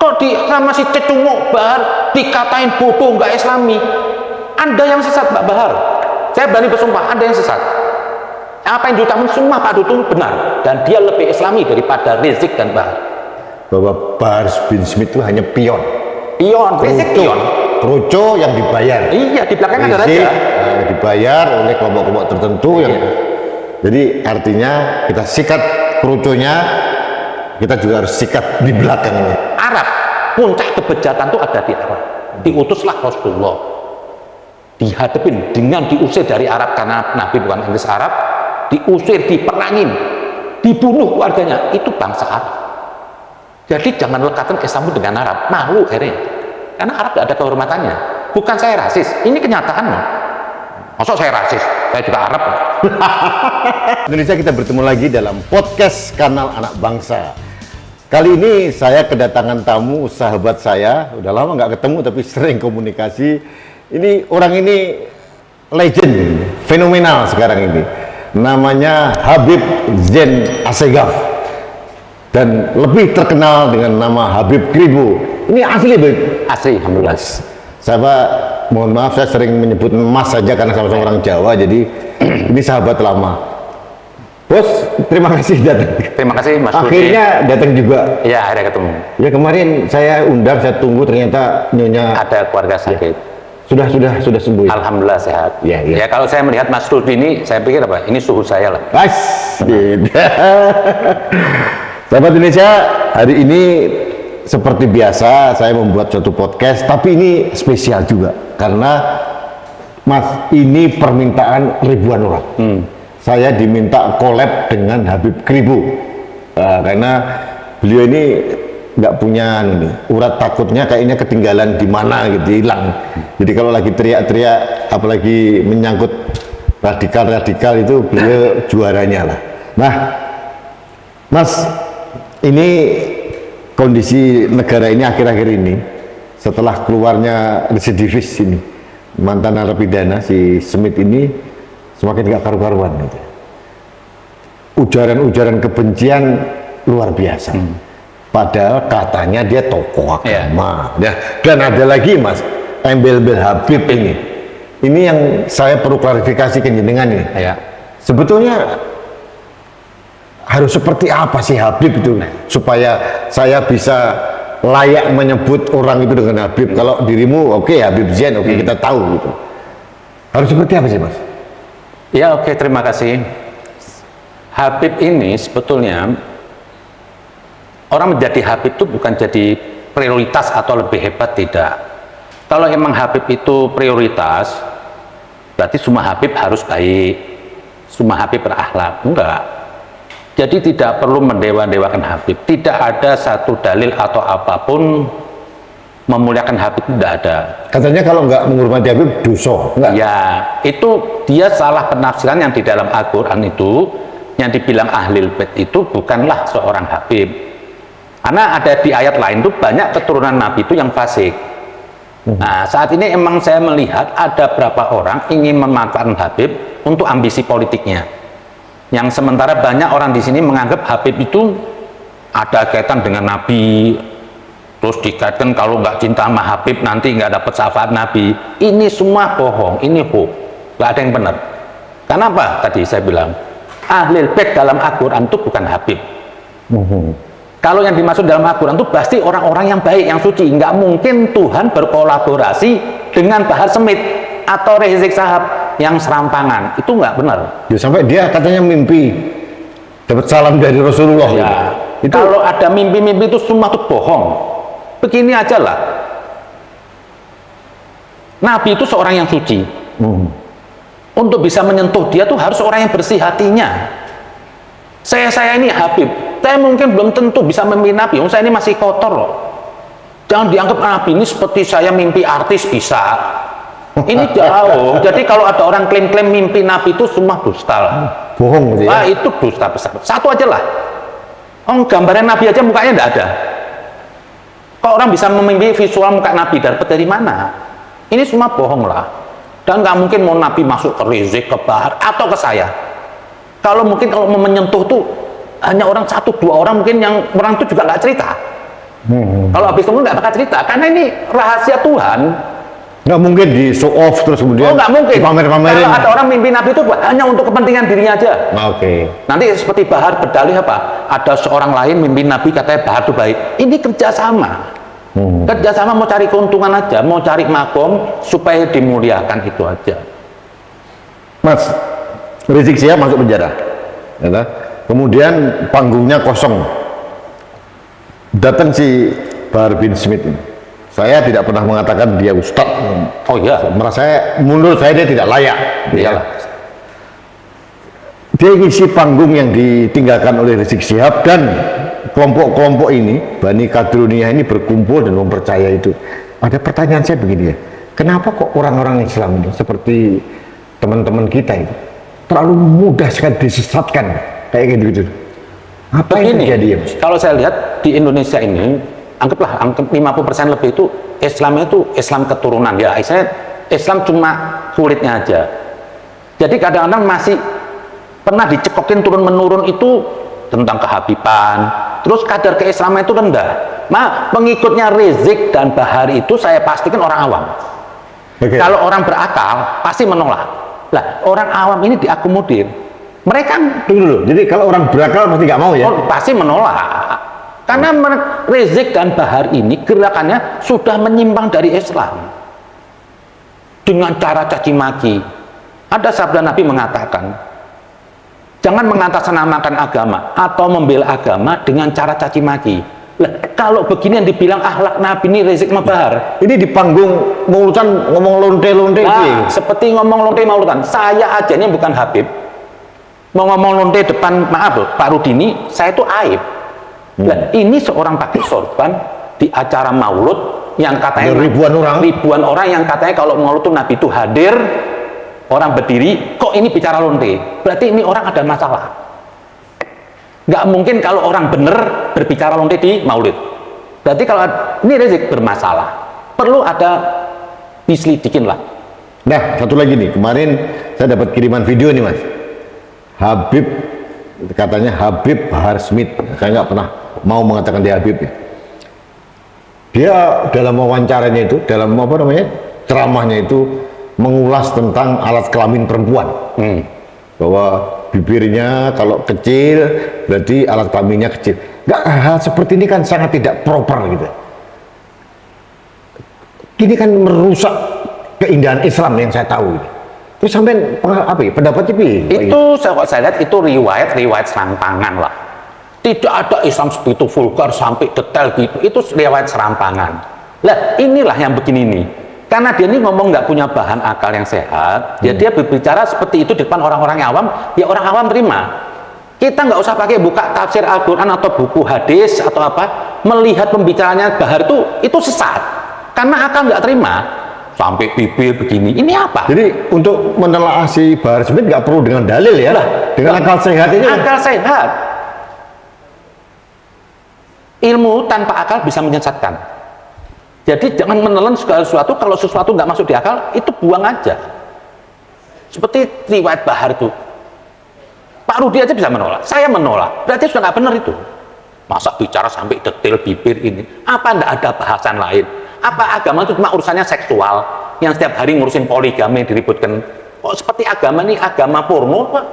Kok sama si Cecunguk Bahar dikatain bodoh nggak Islami? Anda yang sesat, Pak Bahar. Saya berani bersumpah, Anda yang sesat. Apa yang diutamakan semua Pak Dudung benar, dan dia lebih Islami daripada Rizik dan Bahar. Bahwa Bahar bin Smith itu hanya pion. Rizik pion. Kroco yang dibayar. Iya, di belakang ada Rizik raja. dibayar oleh kelompok-kelompok tertentu yang. Jadi artinya kita sikat kroconya, kita juga harus sikat di belakang ini. Arab, puncak kebejatan itu ada di Arab. Diutuslah Rasulullah, dihadapin dengan diusir dari Arab karena Nabi bukan Inggris Arab, diusir, diperangin, dibunuh keluarganya. Itu bangsa Arab. Jadi jangan lekatkan Islam dengan Arab, malu akhirnya. Karena Arab tidak ada kehormatannya. Bukan saya rasis, ini kenyataan loh. Maksud saya rasis, saya juga Arab. Indonesia, kita bertemu lagi dalam podcast kanal Anak Bangsa. Kali ini saya kedatangan tamu sahabat saya, udah lama nggak ketemu tapi sering komunikasi. Ini orang ini legend, fenomenal sekarang ini. Namanya Habib Zain Assegaf dan lebih terkenal dengan nama Habib Kribo. Ini asli, Beb? Asli, alhamdulillah. Saya mohon maaf, saya sering menyebut Mas saja karena sama-sama orang Jawa, jadi ini sahabat lama. Bos, terima kasih datang. Terima kasih Mas Budi. Akhirnya datang juga. Iya, akhirnya ketemu. Ya kemarin saya undang, saya tunggu, ternyata nyonya Ada keluarga sakit. sudah sembuh. Alhamdulillah sehat. Ya, ya. Ya kalau saya melihat Mas Rudi ini, saya pikir apa? Ini suhu saya lah. Sahabat Indonesia, hari ini seperti biasa saya membuat suatu podcast, tapi ini spesial juga karena Mas, ini permintaan ribuan orang. Saya diminta collab dengan Habib Kribo, karena beliau ini nggak punya urat takutnya, kayaknya ketinggalan di mana gitu, hilang. Jadi kalau lagi teriak-teriak, apalagi menyangkut radikal itu beliau juaranya lah. Nah, Mas, ini kondisi negara ini akhir-akhir ini setelah keluarnya residivis ini, mantan narapidana si Smith ini semakin gak karu-karuan gitu. Ujaran-ujaran kebencian luar biasa. Padahal katanya dia tokoh agama. Dan ada lagi Mas, embel-embel Habib ini. Ini yang saya perlu klarifikasi ke jenengan nih. Ya. Sebetulnya harus seperti apa sih Habib itu supaya saya bisa layak menyebut orang itu dengan Habib. Kalau dirimu oke, Habib Zain, oke, kita tahu gitu. Harus seperti apa sih Mas? Ya oke, terima kasih. Habib ini sebetulnya, orang menjadi Habib itu bukan jadi prioritas atau lebih hebat, tidak. Kalau emang Habib itu prioritas, berarti semua Habib harus baik, semua Habib berakhlak. Enggak. Jadi tidak perlu mendewa-dewakan Habib. Tidak ada satu dalil atau apapun memuliakan Habib, tidak ada. Katanya kalau nggak menghormati Habib dosa. Enggak? Ya, itu dia salah penafsiran yang di dalam Al-Quran itu, yang dibilang Ahlul Bait itu bukanlah seorang Habib. Karena ada di ayat lain tuh banyak keturunan Nabi itu yang fasik. Nah, saat ini emang saya melihat ada berapa orang ingin memanfaatkan Habib untuk ambisi politiknya. Yang sementara banyak orang di sini menganggap Habib itu ada kaitan dengan Nabi, terus dikaitkan kalau nggak cinta sama Habib nanti nggak dapat syafaat Nabi. Ini semua bohong, ini hoax, nggak ada yang benar. Kenapa? Tadi saya bilang Ahlul Bait dalam Al-Quran itu bukan Habib. Kalau yang dimaksud dalam Al-Quran itu pasti orang-orang yang baik, yang suci. Nggak mungkin Tuhan berkolaborasi dengan Bahar Smith atau Rizik Syihab yang serampangan. Itu nggak benar. Ya, sampai dia katanya mimpi dapat salam dari Rasulullah. Ya, itu kalau ada mimpi-mimpi itu semua itu bohong. Begini aja lah. Nabi itu seorang yang suci. Untuk bisa menyentuh dia tuh harus orang yang bersih hatinya. Saya ini Habib, saya mungkin belum tentu bisa mimpi Nabi. Saya ini masih kotor loh. Jangan dianggap Nabi ini seperti saya mimpi artis bisa. Ini jauh. Jadi kalau ada orang klaim-klaim mimpi Nabi itu semua dusta lah. bohong gitu ya. Wah, itu dusta besar. Satu aja lah. Gambaran Nabi aja mukanya enggak ada. Kok orang bisa memimpi visual muka Nabi, dapat dari mana? Ini semua bohong lah. Dan nggak mungkin mau Nabi masuk ke Rizik, ke Bahar, atau ke saya. Kalau mungkin kalau mau menyentuh tuh hanya orang satu dua orang, mungkin yang orang itu juga nggak cerita. Kalau habis nunggu nggak bakal cerita, karena ini rahasia Tuhan. Nggak mungkin di show off terus kemudian Nggak mungkin. dipamer-pamerin. Kalau ada orang mimpi Nabi itu hanya untuk kepentingan dirinya aja. Oke. Nanti seperti Bahar berdalih apa? Ada seorang lain mimpi Nabi katanya Bahar itu baik. Ini kerjasama. Kerjasama mau cari keuntungan aja, mau cari makom supaya dimuliakan itu aja. Mas, Rizik Syihab masuk penjara. Ya, kemudian panggungnya kosong. Datang si Bahar bin Smith ini. Saya tidak pernah mengatakan dia ustadz. Oh iya. Menurut saya dia tidak layak. Iyalah. Dia ngisi panggung yang ditinggalkan oleh Rizik Syihab, dan kelompok-kelompok ini, Bani Kadruniyah ini berkumpul dan mempercaya itu. Ada pertanyaan saya begini ya, kenapa kok orang-orang Islam ini seperti teman-teman kita itu terlalu mudah sekali disesatkan kayak gitu? Apa yang terjadi ya, Mas? Kalau saya lihat di Indonesia ini, anggap 50% lebih itu Islamnya itu Islam keturunan ya. Islam cuma kulitnya aja. Jadi kadang-kadang masih pernah dicekokin turun-menurun itu tentang kehabiban, terus kadar keislaman itu rendah. Nah, pengikutnya Rizik dan Bahar itu saya pastikan orang awam. Kalau orang berakal pasti menolak. Lah, orang awam ini diakomodir. Mereka dulu. Jadi kalau orang berakal pasti nggak mau ya? Oh, pasti menolak. Karena Rizik dan Bahar ini gerakannya sudah menyimpang dari Islam dengan cara caci maki. Ada sabda Nabi mengatakan, jangan mengatasnamakan agama atau membela agama dengan cara caci maki. Lah, kalau begini yang dibilang akhlak Nabi ini Rizik sama Bahar. Ini di panggung Mauludan ngomong lonte-lonte. Nah, seperti ngomong lonte Mauludan. Saya aja ini bukan Habib. Mau ngomong lonte depan, maaf loh, Pak Rudini, saya itu aib. Nah, ini seorang pakai sorban di acara maulud yang katanya ribuan orang yang katanya kalau maulud itu Nabi itu hadir, orang berdiri, kok ini bicara lonte? Berarti ini orang ada masalah. Nggak mungkin kalau orang bener berbicara lonte di maulid. Berarti kalau ini Rizik bermasalah, perlu ada diselidikin lah. Nah, satu lagi nih, kemarin saya dapat kiriman video nih, Mas. Habib, katanya Habib Bahar Smith. Saya nggak pernah mau mengatakan dia Habib ya. Dia dalam wawancaranya itu, dalam apa namanya, ceramahnya itu mengulas tentang alat kelamin perempuan. Bahwa bibirnya kalau kecil berarti alat kelaminnya kecil. Nggak, hal seperti ini kan sangat tidak proper gitu. Ini kan merusak keindahan Islam yang saya tahu. Terus sampai apa ya, pendapatnya itu saya lihat itu riwayat serampangan lah. Tidak ada Islam sebegitu vulgar sampai detail gitu. Itu riwayat serampangan. Lah, inilah yang begini nih. Karena dia ini ngomong nggak punya bahan akal yang sehat, ya dia berbicara seperti itu di depan orang-orang awam, ya orang awam terima. Kita nggak usah pakai buka tafsir Al-Quran atau buku hadis atau apa, melihat pembicaranya Bahar itu sesat. Karena akal nggak terima. Sampai bibir begini, ini apa? Jadi untuk menelaah si Bahar Smith nggak perlu dengan dalil ya, dengan akal sehat ini. Akal sehat. Ilmu tanpa akal bisa menyesatkan. Jadi jangan menelan segala sesuatu, kalau sesuatu nggak masuk di akal, itu buang aja. Seperti riwayat Bahar itu. Pak Rudi aja bisa menolak, saya menolak. Berarti sudah nggak benar itu. Masa bicara sampai detail bibir ini? Apa nggak ada bahasan lain? Apa agama itu cuma urusannya seksual yang setiap hari ngurusin poligami diributkan? Kok seperti agama ini agama porno Pak?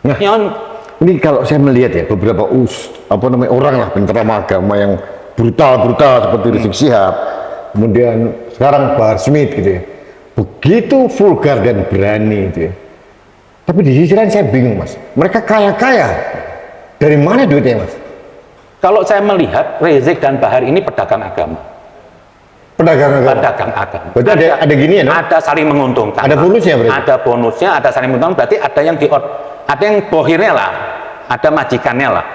Nah, ini kalau saya melihat ya beberapa orang lah penceramah agama yang brutal seperti Rizik Syihab, kemudian sekarang Bahar Smith gitu ya, begitu vulgar dan berani gitu ya. Tapi di sisi lain saya bingung, Mas, mereka kaya dari mana duitnya, Mas? Kalau saya melihat Rizik dan Bahar ini pedagang agama. Pedagang agama. Berarti ada gini ya, no? Ada saling menguntungkan. Ada bonusnya berarti? Ada bonusnya, ada saling menguntungkan. Berarti ada yang bohirnya lah, ada majikannya lah,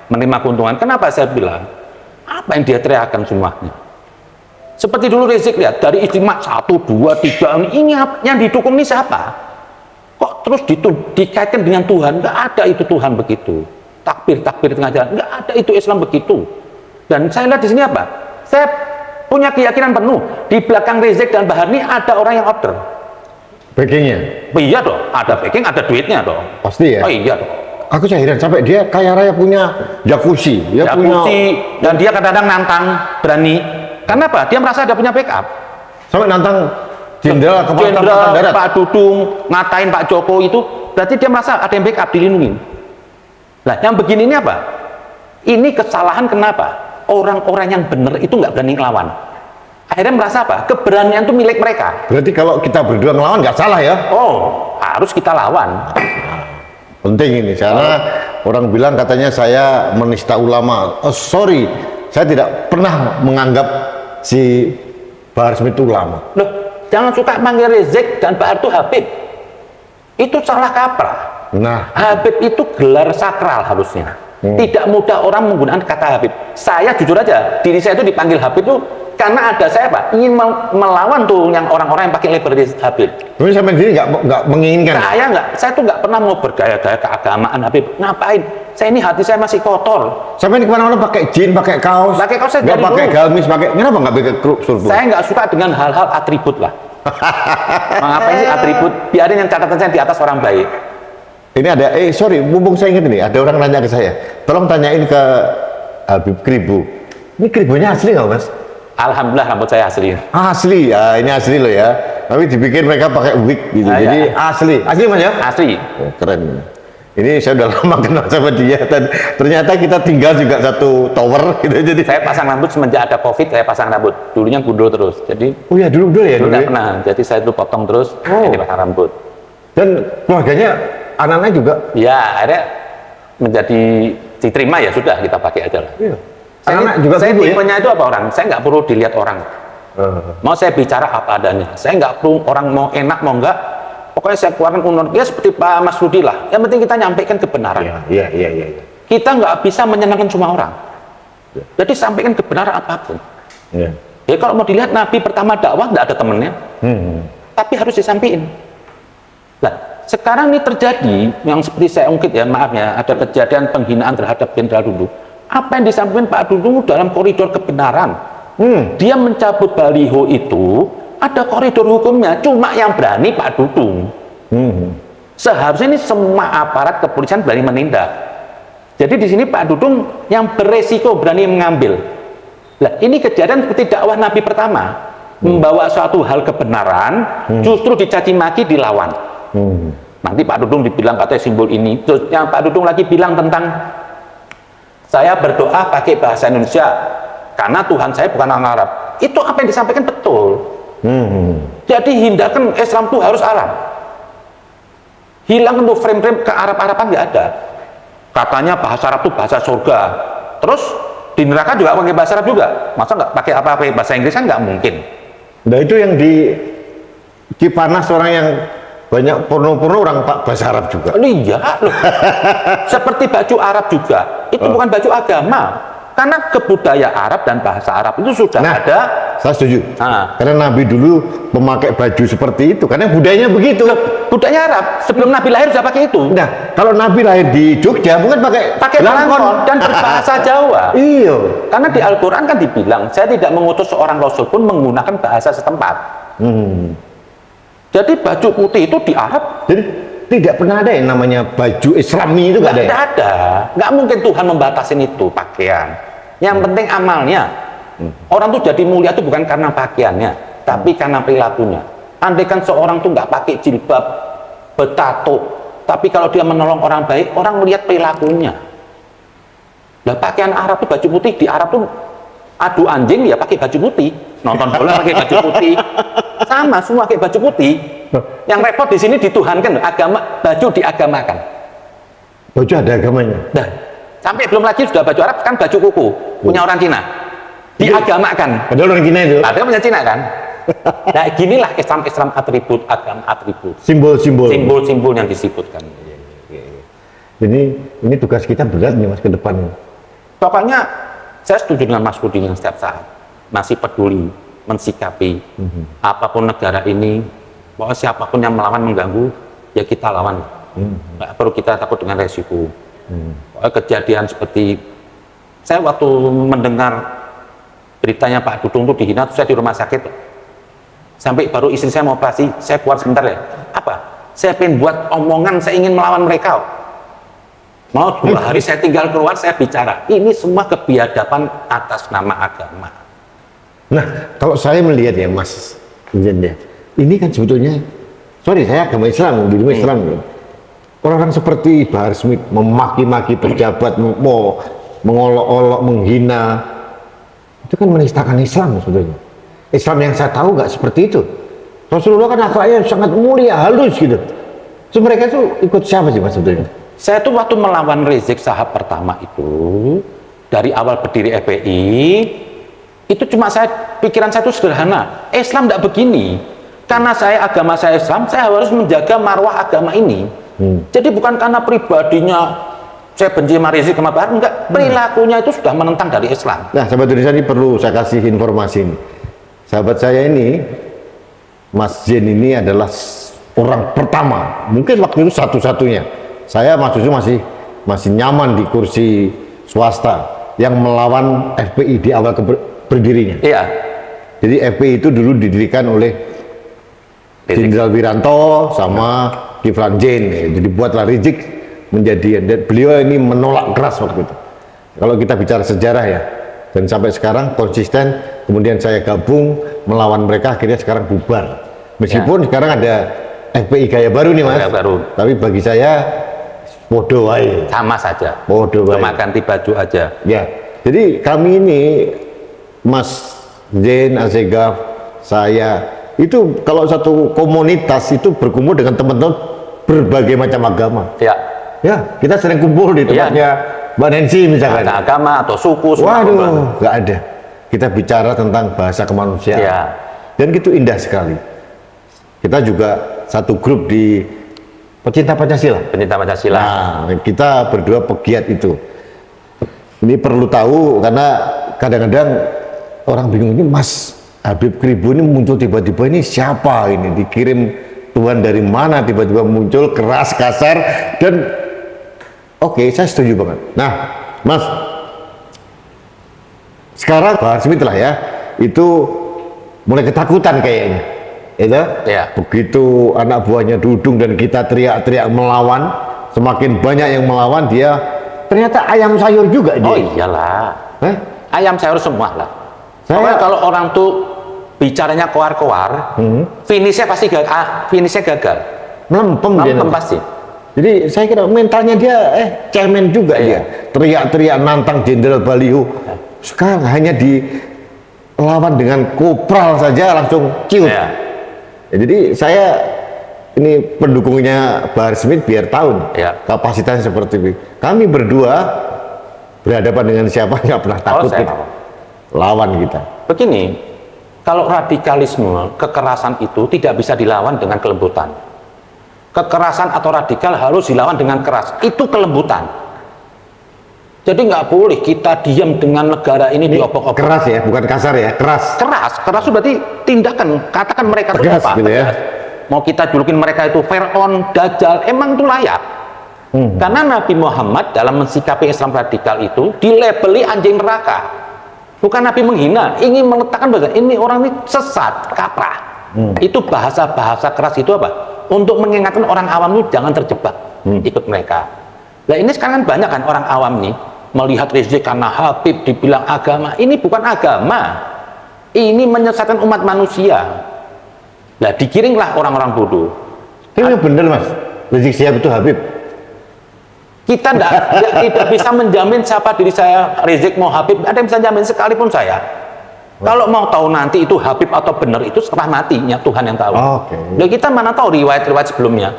menerima keuntungan. Kenapa saya bilang? Apa yang dia teriakan semuanya? Seperti dulu Rizik lihat dari istimewa 1, 2, 3 ini yang didukung ini siapa? Kok terus dikaitkan dengan Tuhan? Nggak ada itu Tuhan begitu. Takbir tengah jalan, nggak ada itu Islam begitu. Dan saya lihat di sini apa? Saya punya keyakinan penuh di belakang Rizik dan Bahar ini ada orang yang order. Backingnya? Iya dong, ada backing, ada duitnya dong. Pasti ya? Oh iya dong. Aku heran sampai dia kaya raya punya jacuzzi, dan dia kadang-kadang nantang berani. Karena apa? Dia merasa ada punya backup. Sampai nantang jenderal kepala angkatan darat. Pak Dudung ngatain Pak Jokowi itu berarti dia merasa ada yang backup, dilindungi. Nah, yang begini ini apa? Ini kesalahan kenapa? Orang-orang yang benar itu nggak berani ngelawan. Akhirnya merasa apa? Keberanian itu milik mereka. Berarti kalau kita berdua ngelawan nggak salah ya? Oh, harus kita lawan. Penting ini, karena orang bilang katanya saya menista ulama. Oh, sorry, saya tidak pernah menganggap si Bahar Smith itu ulama. Loh, jangan suka manggil Rizik dan Bahar itu Habib. Itu salah kaprah. Nah, Habib itu gelar sakral harusnya. Tidak mudah orang menggunakan kata Habib. Saya jujur aja, diri saya itu dipanggil Habib itu karena ada saya Pak, ingin melawan tuh yang orang-orang yang pakai label Habib. tapi sampai sendiri nggak menginginkan. Saya tuh nggak pernah mau bergaya-gaya keagamaan Habib. Ngapain? Saya ini hati saya masih kotor. Sampai di kemana-mana pakai jin, pakai kaos. Pakai kaos saya nggak dari pakai dulu. gamis, kenapa nggak pakai surbu? Saya nggak suka dengan hal-hal atribut lah. Ngapain sih atribut? Biarin yang catatan saya di atas orang baik. Ini ada, sorry, mumpung saya ingat ini, ada orang nanya ke saya. Tolong tanyain ke Habib Kribo. Ini kribonya asli nggak Mas? Alhamdulillah rambut saya asli. Asli ya, ini asli loh ya. Tapi dipikir mereka pakai wig gitu. Jadi ya. asli Mas ya? Asli. Oh, keren. Ini saya udah lama kenal sama dia dan ternyata kita tinggal juga satu tower gitu. Jadi Saya pasang rambut semenjak ada COVID, saya pasang rambut. Dulunya gundul terus. Jadi oh ya dulu ya. dulu nggak pernah. Jadi saya dulu potong terus, ini pasang rambut. Dan keluarganya anak-anaknya juga. Ya, akhirnya menjadi diterima ya sudah kita pakai aja lah. Iya. Saya tipenya itu apa orang? Saya nggak perlu dilihat orang. Mau saya bicara apa adanya. Saya nggak perlu orang mau enak mau enggak. Pokoknya saya keluarkan unur. Ya seperti Pak Mas Rudi lah. Yang penting kita nyampaikan kebenaran. Iya. Kita nggak bisa menyenangkan semua orang. Jadi sampaikan kebenaran apapun. Iya. Ya kalau mau dilihat Nabi pertama dakwah nggak ada temennya. Tapi harus disampaikan. Nah, sekarang ini terjadi yang seperti saya ungkit ya, maaf ya, ada kejadian penghinaan terhadap jenderal dulu. Apa yang disampaikan Pak Dudung dalam koridor kebenaran. Dia mencabut baliho itu, ada koridor hukumnya, cuma yang berani Pak Dudung. Seharusnya ini semua aparat kepolisian berani menindak. Jadi di sini Pak Dudung yang beresiko berani mengambil. Nah, ini kejadian seperti dakwah Nabi pertama, membawa suatu hal kebenaran, justru dicaci maki, dilawan. Nanti Pak Dudung dibilang katanya simbol ini. Terus yang Pak Dudung lagi bilang tentang saya berdoa pakai bahasa Indonesia karena Tuhan saya bukan orang Arab. Itu apa yang disampaikan betul. Jadi hindarkan Islam itu harus Arab. Hilangkan tuh frame-frame ke Arab-Araban nggak ada. Katanya bahasa Arab itu bahasa surga. Terus di neraka juga pakai bahasa Arab juga. Masa nggak pakai apa-apa bahasa Inggris kan nggak mungkin. Nah itu yang di Cipanas orang yang banyak porno-porno orang Pak bahasa Arab juga. Iya loh. Seperti baju Arab juga. Itu bukan baju agama. Karena kebudayaan Arab dan bahasa Arab itu sudah ada. Saya setuju. Karena Nabi dulu memakai baju seperti itu. Karena budayanya begitu. Budaya Arab sebelum Nabi lahir sudah pakai itu. Nah, kalau Nabi lahir di Jogja bukan pakai belangkon dan berbahasa Jawa. Iya. Karena di Al-Quran kan dibilang, saya tidak mengutus seorang Rasul pun menggunakan bahasa setempat. Jadi baju putih itu di Arab. Jadi tidak pernah ada yang namanya baju Islami itu nggak ada. Nggak ada. Nggak mungkin Tuhan membatasin itu pakaian. Yang penting amalnya. Orang tuh jadi mulia itu bukan karena pakaiannya, tapi karena perilakunya. Andaikan seorang tuh nggak pakai jilbab, bertato, tapi kalau dia menolong orang baik, orang melihat perilakunya. Lah pakaian Arab tuh baju putih di Arab tuh adu anjing ya pakai baju putih, nonton bola pakai baju putih, sama semua pakai baju putih. Yang repot di sini dituhankan, agama baju diagamakan. Baju ada agamanya. Nah, sampai belum lagi sudah baju Arab kan baju kuku punya orang Cina, diagamakan. Padahal orang Cina itu. Ada punya Cina kan? Nah, ginilah Islam atribut, agama atribut. Simbol-simbol. Simbol-simbol yang disebutkan. Ini tugas kita berat nih Mas ke depan. Pokoknya saya setuju dengan Mas Rudi yang setiap saat masih peduli mensikapi apapun negara ini, bahwa siapapun yang melawan mengganggu ya kita lawan. Nggak perlu kita takut dengan resiko. Kejadian seperti saya waktu mendengar beritanya Pak Dudung itu dihina, saya di rumah sakit sampai baru istri saya mau operasi, saya keluar sebentar ya. Apa? Saya pengen buat omongan, saya ingin melawan mereka. Mau 2 hari saya tinggal keluar, saya bicara. Ini semua kebiadaban atas nama agama. Nah, kalau saya melihat ya Mas Jen ya, ini kan sebetulnya, sorry saya agama Islam, di Islam ya. Orang-orang seperti Bahar Smith memaki-maki pejabat, mau mengolok-olok, menghina, itu kan menistakan Islam sebetulnya. Islam yang saya tahu nggak seperti itu. Rasulullah kan akhlaknya sangat mulia, halus gitu. So, mereka itu ikut siapa sih Mas sebetulnya? Saya tuh waktu melawan Rizik Syihab pertama itu, dari awal berdiri FPI, itu cuma pikiran saya itu sederhana. Islam tidak begini. Karena agama saya Islam, saya harus menjaga marwah agama ini. Jadi bukan karena pribadinya saya benci sama Rizik sama Bahar, enggak. Perilakunya itu sudah menentang dari Islam. Nah, sahabat Indonesia ini perlu saya kasih informasi ini. Sahabat saya ini, Mas Jen ini adalah orang pertama, mungkin waktu itu satu-satunya. Saya masih nyaman di kursi swasta yang melawan FPI di awal berdirinya. Iya. Jadi FPI itu dulu didirikan oleh Jenderal Wiranto sama Kiflan Zain. Ya. Jadi buatlah Rizik menjadi, dan beliau ini menolak keras waktu itu. Kalau kita bicara sejarah ya, dan sampai sekarang konsisten. Kemudian saya gabung melawan mereka, akhirnya sekarang bubar. Meskipun sekarang ada FPI gaya baru nih Mas. Gaya baru. Tapi bagi saya bodoh wae. Sama saja. Bodoh wae. Cuma ganti baju aja. Ya. Jadi kami ini Mas Jen, Asegaf, saya itu kalau satu komunitas itu berkumpul dengan teman-teman berbagai macam agama. Ya. Ya, kita sering kumpul di tempatnya Mbak Nancy misalkan. Ada agama atau suku. Waduh, nggak ada. Kita bicara tentang bahasa kemanusiaan. Ya. Dan itu indah sekali. Kita juga satu grup di pecinta Pancasila. Pencinta Pancasila. Nah, kita berdua pegiat itu. Ini perlu tahu karena kadang-kadang orang bingung, ini Mas Habib Kribo ini muncul tiba-tiba, ini siapa ini? Dikirim Tuhan dari mana tiba-tiba muncul keras, kasar, dan oke, saya setuju banget. Nah, Mas, sekarang Bahar Smith lah ya, itu mulai ketakutan kayaknya. Itu, Ya. begitu anak buahnya Dudung dan kita teriak-teriak melawan, semakin banyak yang melawan, dia ternyata ayam sayur juga dia. Oh iyalah. Ayam sayur semua lah. Saya- Kalau orang tuh bicaranya koar-koar, finishnya pasti gagal. Finishnya gagal. Melempem dia. Melempem pasti. Jadi saya kira mentalnya dia cemen juga dia. Teriak-teriak nantang Jenderal Baliho. Sekarang hanya dilawan dengan kopral saja langsung ciut. Ya. Ya, jadi saya ini pendukungnya Bahar Smith biar tahu Ya. kapasitasnya seperti itu. Kami berdua berhadapan dengan siapa nggak pernah takut saya kita. tahu. Lawan kita. Begini, kalau radikalisme, kekerasan itu tidak bisa dilawan dengan kelembutan. Kekerasan atau radikal harus dilawan dengan keras. Itu kelembutan. Jadi nggak boleh kita diam dengan negara ini diobok-obok. Keras ya, bukan kasar ya, keras. Keras itu berarti tindakan. Katakan mereka itu Tegas apa? gitu ya. Tegas. Mau kita julukin mereka itu Fir'aun, Dajjal, emang itu layak. Karena Nabi Muhammad dalam mensikapi Islam radikal itu dilabeli anjing neraka. Bukan Nabi menghina, ingin meletakkan bahwa ini orang ini sesat, kaprah. Itu bahasa-bahasa keras itu apa? Untuk mengingatkan orang awam itu jangan terjebak ikut mereka. Nah ini sekarang kan banyak kan orang awam nih melihat Rizik karena Habib dibilang agama. Ini bukan agama, ini menyesatkan umat manusia. Nah digiringlah orang-orang bodoh. Ini bener Mas, Rizik Syihab itu Habib. Kita tidak bisa menjamin siapa diri saya, Rizik mau Habib, ada yang bisa jamin sekalipun saya. Kalau mau tahu nanti itu Habib atau benar itu setelah matinya Tuhan yang tahu. Oke. Nah, kita mana tahu riwayat-riwayat sebelumnya.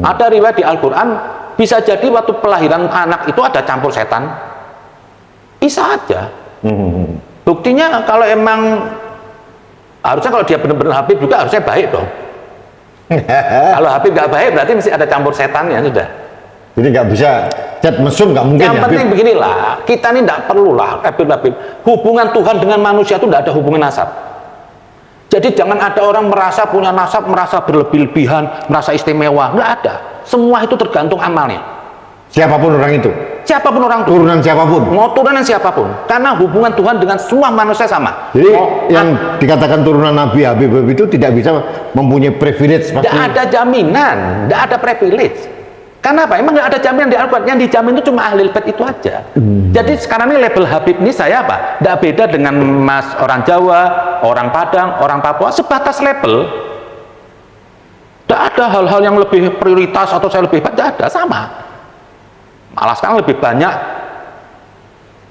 Ada riwayat di Al-Quran, bisa jadi waktu pelahiran anak itu ada campur setan. Bisa aja. Buktinya kalau emang harusnya kalau dia benar-benar Habib juga harusnya baik dong. Kalau Habib nggak baik berarti mesti ada campur setannya sudah. Jadi nggak bisa cat mesum, nggak mungkin Yang ya, penting Habib. beginilah, kita ini tidak perlulah Habib. Hubungan Tuhan dengan manusia itu tidak ada hubungan nasab. Jadi jangan ada orang merasa punya nasab, merasa berlebih-lebihan, merasa istimewa. Nggak ada. Semua itu tergantung amalnya. Siapapun orang itu, Siapapun orang itu, turunan siapapun. mau turunan siapapun, karena hubungan Tuhan dengan semua manusia sama. Jadi Mau- yang dikatakan turunan Nabi Habib itu tidak bisa mempunyai privilege. Tidak ada jaminan, tidak ada privilege. Karena apa? Emang nggak ada jaminan di Al-Quran. Yang dijamin itu cuma Ahlul Bait itu aja. Jadi sekarang ini label Habib ini saya apa? Nggak beda dengan Mas orang Jawa, orang Padang, orang Papua, sebatas label. Nggak ada hal-hal yang lebih prioritas atau saya lebih hebat, nggak ada, sama. Malah sekarang lebih banyak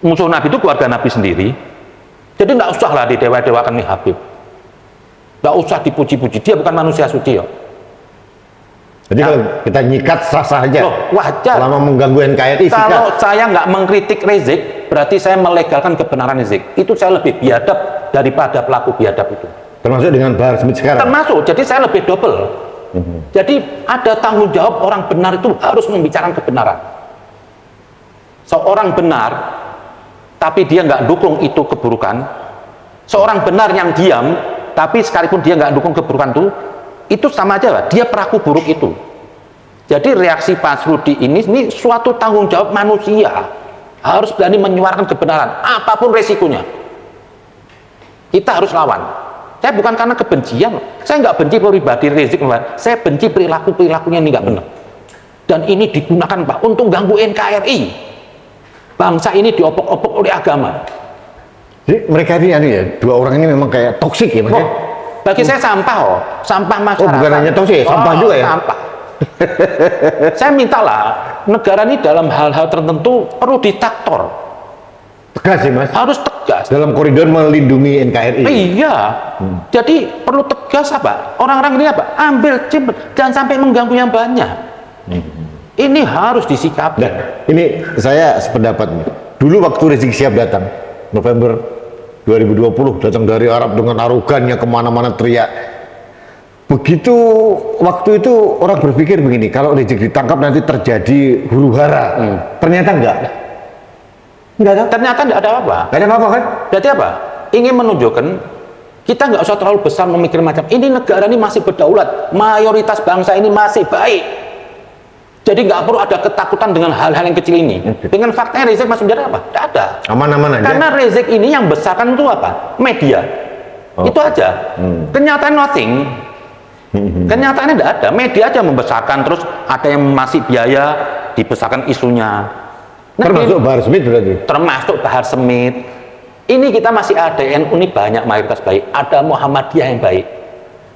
musuh Nabi itu keluarga Nabi sendiri. Jadi nggak usah lah didewa-dewakan nih Habib. Nggak usah dipuji-puji, dia bukan manusia suci ya. Jadi kalau kita nyikat sah-sah aja. Loh, wajar. Selama mengganggu NKRI. Kalau saya nggak mengkritik Rizik, berarti saya melegalkan kebenaran Rizik. Itu saya lebih biadab daripada pelaku biadab itu. Termasuk dengan Bahar Smith sekarang. Termasuk, jadi saya lebih double. Jadi ada tanggung jawab orang benar itu harus membicarakan kebenaran. Seorang benar, tapi dia nggak dukung itu keburukan. Seorang benar yang diam, tapi sekalipun dia nggak dukung keburukan itu sama aja lah, dia pelaku buruk itu. Jadi reaksi Pak Srudi ini suatu tanggung jawab manusia, harus berani menyuarakan kebenaran apapun resikonya. Kita harus lawan. Saya bukan karena kebencian, saya nggak benci pribadi Rizik, saya benci perilakunya ini nggak benar. Dan ini digunakan Pak untuk ganggu NKRI. Bangsa ini diopok-opok oleh agama. Jadi mereka ini ya, dua orang ini memang kayak toksik ya, Mas. Bagi saya sampah, sampah masyarakat. Oh, bukan hanya toksik, sampah juga ya? Sampah. Saya mintalah negara ini dalam hal-hal tertentu perlu ditaktor. Tegas sih, Mas. Harus tegas. Dalam koridor melindungi NKRI. Iya. Jadi perlu tegas apa? Orang-orang ini apa? Ambil chip, jangan sampai mengganggu yang banyak. Ini harus disikapi. Nah, ini saya sependapat nih. Dulu waktu Rizik Syihab datang, November 2020, datang dari Arab dengan arogannya kemana-mana teriak. Begitu waktu itu orang berpikir begini, kalau Rizik ditangkap nanti terjadi huru hara. Ternyata enggak. Enggak ada. Ternyata enggak ada apa-apa. Enggak ada apa-apa kan? Berarti apa? Ingin menunjukkan kita nggak usah terlalu besar memikir macam ini, negara ini masih berdaulat, mayoritas bangsa ini masih baik. Jadi nggak perlu ada ketakutan dengan hal-hal yang kecil ini. Dengan faktanya Rizik masuk penjara apa? Tidak ada. Aman-aman aja. Karena Rizik ini yang besarkan itu apa? Media. Itu aja. Kenyataan nothing. Kenyataannya tidak ada. Media aja membesarkan, terus ada yang masih biaya dibesarkan isunya. Nah, termasuk Bahar Smith berarti? Termasuk Bahar Smith. Ini kita masih ada NU ini banyak mayoritas baik. Ada Muhammadiyah yang baik.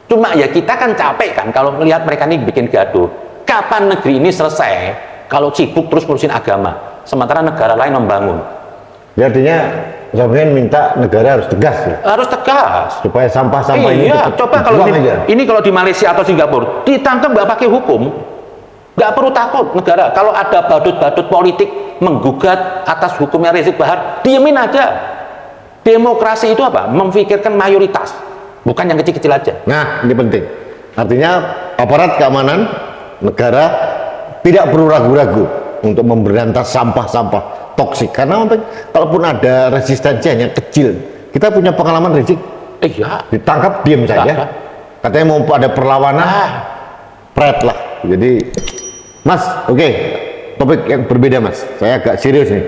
Cuma ya kita kan capek kan kalau melihat mereka ini bikin gaduh. Kapan negeri ini selesai kalau sibuk terus ngurusin agama, sementara negara lain membangun? Ya, artinya Sampean minta negara harus tegas ya? Harus tegas. Supaya sampah-sampah ini coba kalau ini kalau di Malaysia atau Singapura ditangkap nggak pakai hukum, nggak perlu takut negara. Kalau ada badut-badut politik menggugat atas hukumnya Rizik Bahar, diemin aja. Demokrasi itu apa? Memfikirkan mayoritas, bukan yang kecil-kecil aja. Nah, ini penting. Artinya aparat keamanan negara tidak perlu ragu-ragu untuk memberantas sampah-sampah toksik, karena kalaupun ada resistensi hanya kecil. Kita punya pengalaman Rizik, iya, ditangkap diam saja, katanya mau ada perlawanan, pret lah. Jadi Mas, oke, topik yang berbeda Mas, saya agak serius nih.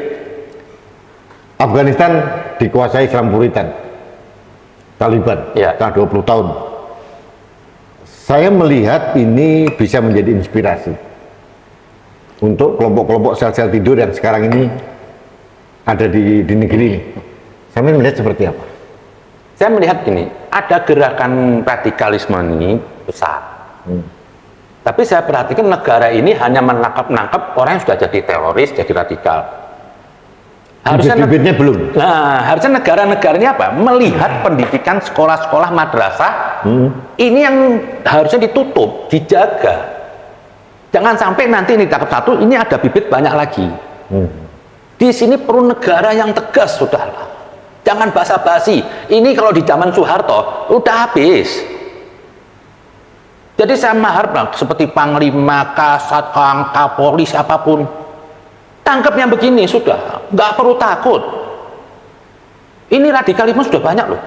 Afghanistan dikuasai Islam Puritan, Taliban, setelah 20 tahun. Saya melihat ini bisa menjadi inspirasi untuk kelompok-kelompok sel-sel tidur yang sekarang ini ada di negeri ini. Saya melihat seperti apa? Saya melihat ini, ada gerakan radikalisme ini besar. Tapi saya perhatikan negara ini hanya menangkap-nangkap orang yang sudah jadi teroris, jadi radikal. Harusnya bibitnya belum. Nah, harusnya negara-negara ini apa? Melihat pendidikan sekolah-sekolah madrasah ini yang harusnya ditutup, dijaga. Jangan sampai nanti ini ditangkap satu, ini ada bibit banyak lagi. Di sini perlu negara yang tegas, sudahlah. Jangan basa-basi. Ini kalau di zaman Soeharto udah habis. Jadi saya mengharap seperti Panglima, Kasat, Kapolri, apapun. Tangkap yang begini sudah, nggak perlu takut. Ini radikalisme sudah banyak loh.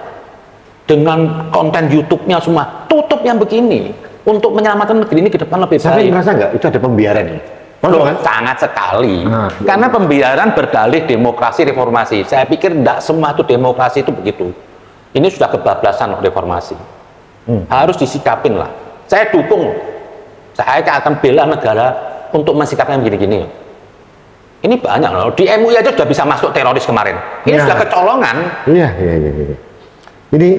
Dengan konten YouTube-nya semua, tutup yang begini untuk menyelamatkan negeri ini ke depan lebih baik. Saya merasa nggak itu ada pembiaran ya? Sangat sekali. Karena pembiaran berdalih demokrasi reformasi. Saya pikir tidak semua itu demokrasi itu begitu. Ini sudah kebablasan reformasi. Harus disikapin lah. Saya dukung. Saya akan bela negara untuk mensikapnya begini-gini. Ini banyak loh. Di MUI aja sudah bisa masuk teroris kemarin. Ini Ya. sudah kecolongan. Iya. Ini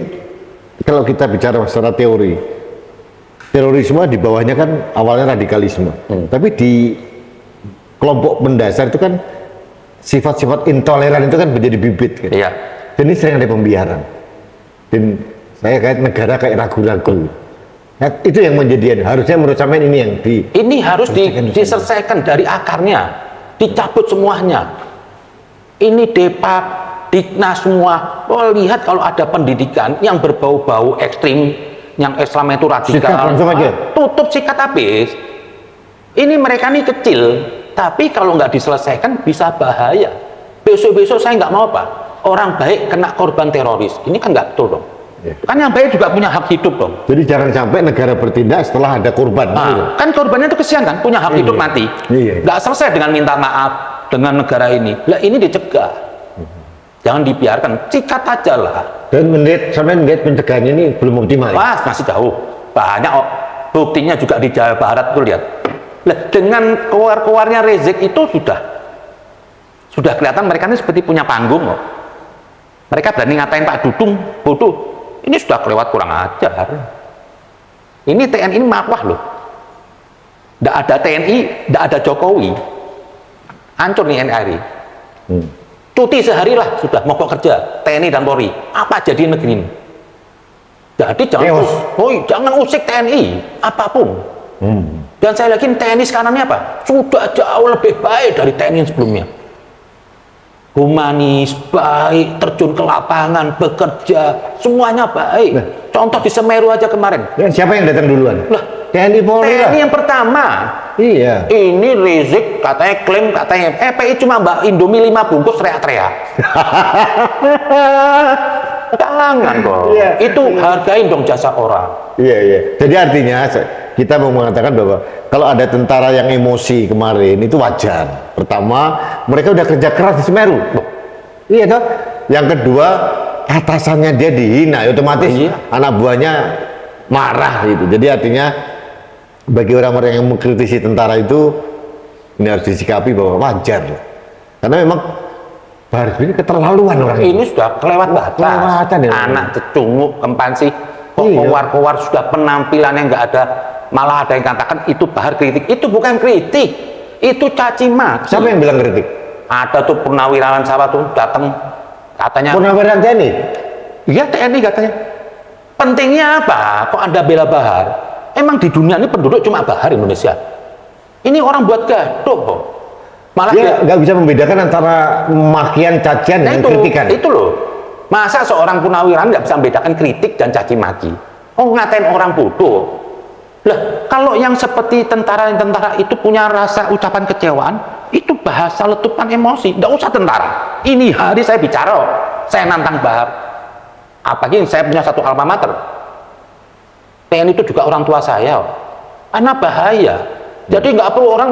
kalau kita bicara secara teori, terorisme di bawahnya kan awalnya radikalisme. Tapi di kelompok mendasar itu kan sifat-sifat intoleran itu kan menjadi bibit. Kan? Iya. Dan ini sering ada pembiaran. Dan saya kayak negara kayak ragu-ragu. Nah, itu yang menjadi harusnya menurut saya ini yang Ini harus diselesaikan dari akarnya. Dicabut semuanya. Ini Depak, Diknas semua. Oh, lihat kalau ada pendidikan yang berbau-bau ekstrim, yang Islam itu radikal, sikat langsung aja. tutup sikat habis. Ini mereka nih kecil, tapi kalau nggak diselesaikan bisa bahaya. Besok-besok saya nggak mau apa, orang baik kena korban teroris. Ini kan nggak betul dong. Ya. Kan yang baik juga punya hak hidup dong. Jadi jangan sampai negara bertindak setelah ada korban. Gitu. Kan korbannya itu kesian kan, punya hak hidup mati. Iya. Nggak selesai dengan minta maaf dengan negara ini. Lah ini dicegah. Jangan dibiarkan, sikat aja lah. Dan sampai menit pencegahannya ini belum optimal. Wah, masih jauh. Banyak buktinya juga di Jawa Barat tuh lihat. Lah dengan keluar-keluarnya Rizik itu sudah kelihatan mereka ini seperti punya panggung kok. Mereka berani ngatain Pak Dudung bodoh. Ini sudah kelewat kurang ajar. Ini TNI ini makwah loh. Nggak ada TNI, nggak ada Jokowi. Hancur nih NRI. Cuti sehari lah sudah mogok kerja TNI dan Polri. Apa jadi negeri ini? Jadi jangan usik TNI apapun. Dan saya yakin TNI sekarang ini apa? Sudah jauh lebih baik dari TNI yang sebelumnya. Humanis, baik, terjun ke lapangan, bekerja, semuanya baik. Nah. Contoh di Semeru aja kemarin. Dan siapa yang datang duluan? Lah, TNI Polri lah. TNI yang pertama. Iya. Ini Rizik katanya klaim katanya PI cuma mbak Indomie 5 bungkus teriak-teriak. Jangan kok. Iya. Itu hargain dong jasa orang. Iya. Jadi artinya kita mau mengatakan bahwa kalau ada tentara yang emosi kemarin itu wajar. Pertama, mereka udah kerja keras di Semeru. Iya toh. Yang kedua, atasannya dia dihina, otomatis anak buahnya marah gitu. Jadi artinya bagi orang-orang yang mengkritisi tentara itu ini harus disikapi bahwa wajar. Karena memang Baris ini keterlaluan orang ini sudah kelewat batas. Kelewatan ya. Anak cecunguk kempan sih kok Iya. keluar-keluar sudah penampilannya nggak ada, malah ada yang katakan itu bahar kritik. Itu bukan kritik, itu caci maki. Siapa yang bilang kritik? Ada tuh purnawirawan siapa tuh datang katanya Purnawirawan TNI? iya TNI katanya. Pentingnya apa kok Anda bela Bahar? Emang di dunia ini penduduk cuma Bahar Indonesia? Ini orang buat gaduh kok. Malah Dia nggak bisa membedakan antara makian, cacian, dan kritikan. itu loh. Masa seorang purnawirawan nggak bisa membedakan kritik dan caci maki? Oh, ngatain orang bodoh. Lah, kalau yang seperti tentara itu punya rasa ucapan kecewaan, itu bahasa letupan emosi. Nggak usah tentara. Ini hari saya bicara, saya nantang Bahar. Apalagi saya punya satu alma mater. TNI itu juga orang tua saya. Karena bahaya. Jadi nggak perlu orang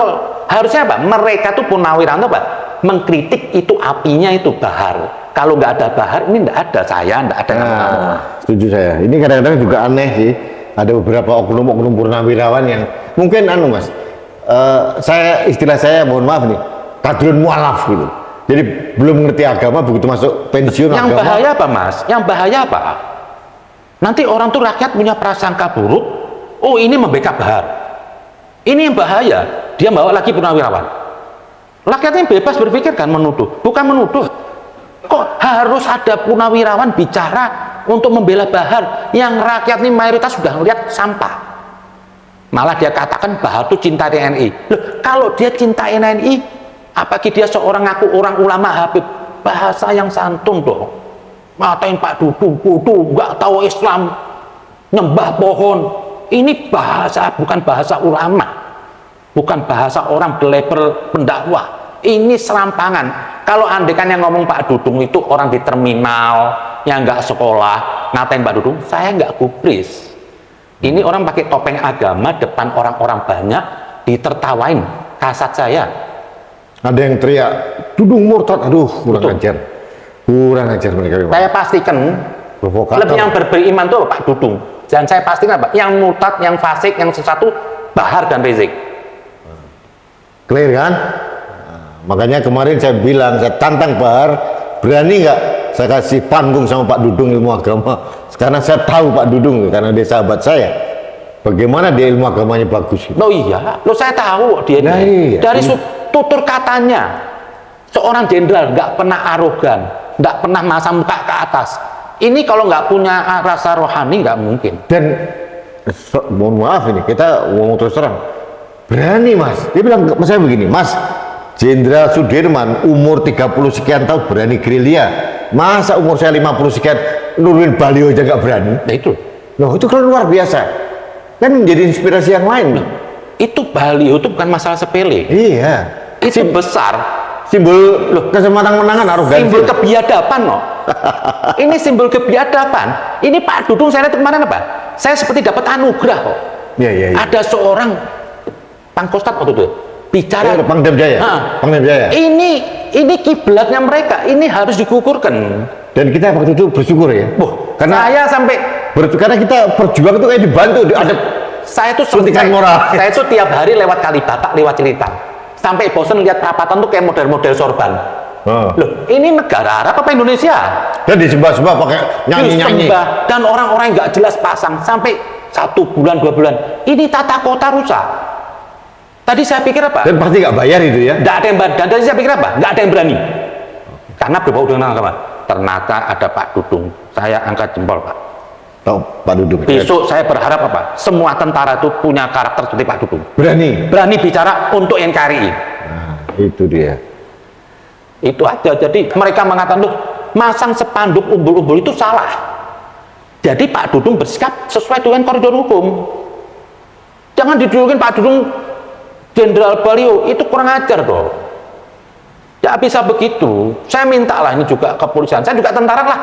harusnya apa? Mereka tuh purnawirawan apa? Mengkritik itu apinya itu Bahar. Kalau nggak ada Bahar ini nggak ada saya, nggak ada kamu. Setuju saya. Ini kadang-kadang juga aneh sih. Ada beberapa oknum-oknum purnawirawan yang mungkin mas, istilah saya mohon maaf nih, kadrun mualaf gitu. Jadi belum ngerti agama, begitu masuk pensiun Yang agama. bahaya apa mas? Yang bahaya apa? Nanti orang tuh rakyat punya prasangka buruk. Oh ini membackup Bahar. Ini yang bahaya. Dia bawa lagi purnawirawan. Rakyatnya bebas berpikir kan, menuduh, bukan menuduh. Kok harus ada purnawirawan bicara untuk membela Bahar yang rakyat ini mayoritas sudah melihat sampah. Malah dia katakan Bahar itu cinta TNI. Loh, kalau dia cinta TNI, apalagi dia seorang ngaku orang ulama Habib, bahasa yang santun dong. Ngatain Pak Dudung bodoh, nggak tahu Islam, nyembah pohon. Ini bahasa, bukan bahasa ulama, bukan bahasa orang berlabel pendakwah. Ini serampangan. Kalau andekan yang ngomong Pak Dudung itu orang di terminal yang nggak sekolah ngatain Pak Dudung, saya nggak gubris. Ini orang pakai topeng agama depan orang-orang banyak ditertawain, kasat saya. Ada yang teriak Dudung murtad, aduh kurang ajar, mereka. Saya pastikan lebih yang beriman tuh Pak Dudung. Dan saya pastikan apa? Yang murtad, yang fasik, yang sesuatu Bahar dan Rizik. Clear kan? Nah, makanya kemarin saya bilang, saya tantang Bahar, berani nggak saya kasih panggung sama Pak Dudung ilmu agama? Karena saya tahu Pak Dudung, karena dia sahabat saya. Bagaimana dia ilmu agamanya bagus. Oh iya, lo saya tahu dia Nah, iya. dari tutur katanya. Seorang jenderal nggak pernah arogan, nggak pernah masang muka ke atas. Ini kalau nggak punya rasa rohani nggak mungkin. Dan mohon maaf ini, kita ngomong terus terang. Berani Mas, dia bilang ke saya begini, Mas, Jenderal Sudirman umur 30 sekian tahun berani gerilya, masa umur saya 50 sekian nurunin baliho aja nggak berani? Nah itu Loh itu kan luar biasa, kan menjadi inspirasi yang lain. itu baliho itu bukan masalah sepele, Iya, itu besar, simbol kesempatan-menangan, arogansi. simbol kebiadaban loh. Ini simbol kebiadaban. Ini Pak Dudung saya lihat kemarin apa? Saya seperti dapat anugerah kok. Iya, iya, iya. Ada seorang Pangkostrat waktu itu bicara, Pangdam Jaya. Pangdam Jaya. ini kiblatnya mereka, ini harus dikukurkan. Dan kita waktu itu bersyukur ya. Karena Saya sampai karena kita berjuang itu kayak dibantu, ada saya tuh suntikan moral. Saya tuh tiap hari lewat Kalibata, lewat cerita. Sampai bosen lihat perapatan tuh kayak model-model sorban. Loh, ini negara Arab apa Indonesia? Dan disembah-sembah pakai nyanyi-nyanyi. Disembah, dan orang-orang nggak jelas pasang sampai 1 bulan 2 bulan. Ini tata kota rusak. Tadi saya pikir apa? Dan pasti nggak bayar itu ya. Nggak ada yang dan tadi saya pikir apa? Nggak ada yang berani. Karena berbau dengan agama. Ternyata ada Pak Dudung. Saya angkat jempol Pak. Tahu Pak Dudung. Besok saya berharap apa? Semua tentara itu punya karakter seperti Pak Dudung. Berani Bicara untuk NKRI. Nah, itu dia. Itu aja. Jadi mereka mengatakan, loh, masang spanduk umbul-umbul itu salah. Jadi Pak Dudung bersikap sesuai dengan koridor hukum. Jangan didudukin Pak Dudung Jenderal beliau, itu kurang ajar dong. Ya bisa begitu. Saya minta lah ini juga kepolisian. Saya juga tentara lah.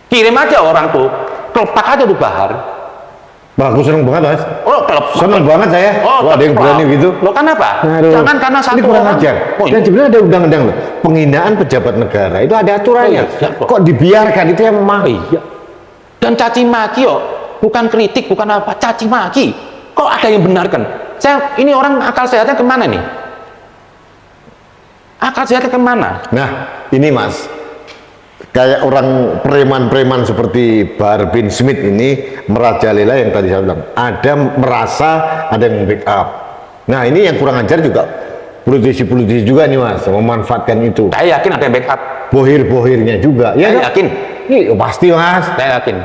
Kirim aja orang tuh, kelepak aja tuh Bahar. Wah, aku seneng banget Mas. Oh, kelepak. Seneng banget saya. Wah, ada yang berani gitu. Lo kan apa? Aduh, Jangan karena satu ini kurang orang. ajar. Dan sebenarnya ada undang-undang loh. Penghinaan pejabat negara itu ada aturannya. Oh, iya, kok dibiarkan itu yang memang. Iya. Dan caci maki yo, bukan kritik, bukan apa, caci maki. Kok ada yang benarkan? Ini orang akal sehatnya kemana nih? Akal sehatnya kemana? Nah, ini Mas, kayak orang preman-preman seperti Bahar bin Smith ini merajalela yang tadi saya bilang. Ada merasa ada yang backup. Nah, ini yang kurang ajar juga politisi-politisi juga nih Mas, memanfaatkan itu. Saya yakin ada yang backup. Bohir-bohirnya juga. Saya Ya, yakin. Iya, pasti Mas. Saya yakin.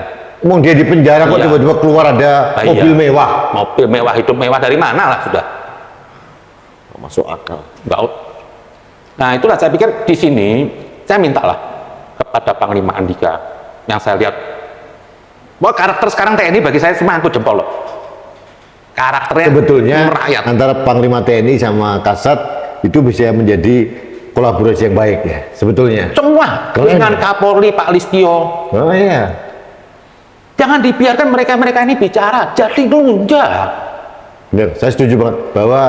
Mau dia di penjara kok Iya. tiba-tiba keluar ada mobil mewah. Mobil mewah, hidup mewah dari mana lah sudah. Masuk akal. Enggak. Nah itulah saya pikir di sini saya mintalah kepada Panglima Andika yang saya lihat bahwa karakter sekarang TNI bagi saya cuma angkut jempol loh. Karakternya Sebetulnya merakyat. antara Panglima TNI sama Kasat itu bisa menjadi kolaborasi yang baik ya sebetulnya. Semua Keren. dengan Kapolri Pak Listio. Oh iya. Jangan dibiarkan mereka-mereka ini bicara, jadi nunjak. Benar, saya setuju banget bahwa